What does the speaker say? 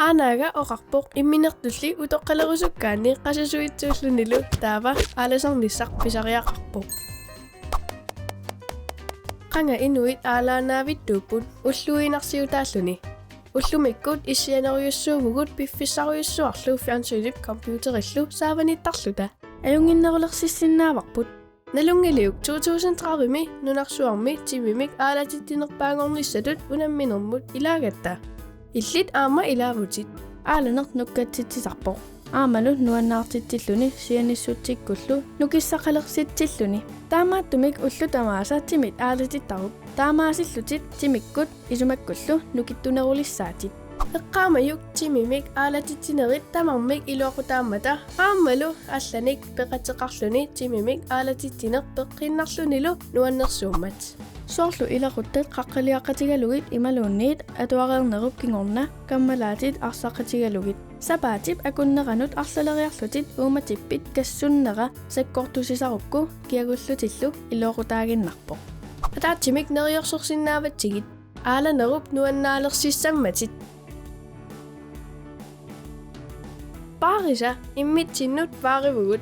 Aanaga oqarpoq imminertulli utoqqalerusukkaanni qasasuitsuullunilu taava aalasarnissaq pisariaqarpoq. Qanga inuit aalaanaavittuupput ulluinarsiutaalluni. Ullumikkut issianeruyussuumugut piffissaruyussuarlu fjernsynet computerillu saavanittarluta. Ajunginnerulersissinnaavaqput. Nalungiliuk 2030 nunarsuarmi timimik aalatittinerpaangornissatut unamminermut ilaagatta. Illit aama ilaavutit. Aalanert nukkatsitsisarpoq. Aamalu nuannaartitsilluni sianissutsikkullu nukissaqalersitsilluni. Taamaattumik ullutamaasa timit aalatittarup. Taamaasillutit timikkut isumakkullu nukittunerulissaatit. Eqqaamayuk timimik aalatittinerit tamarmik iluaqutaammata aammalu allanik peqateqarluni timimik aalatittineq peqqinnarlunilu nuannersuummat. Soorlu ilaquttat qaqqaliaqqatigalugit imaluunniit atuareernerup kingorna kammalaatit arsaqqatigalugit. Sapaatip akunneranut arlaleriarlutit uumatippit kassunnera sakkortusisarukku kiagullutillu iluoqutaaginnarpoq. Ataatsimik neriorsorsinnaavatsigit aalanerup nuannaalerсissammatit. Paarisa immitsinnut paarivugut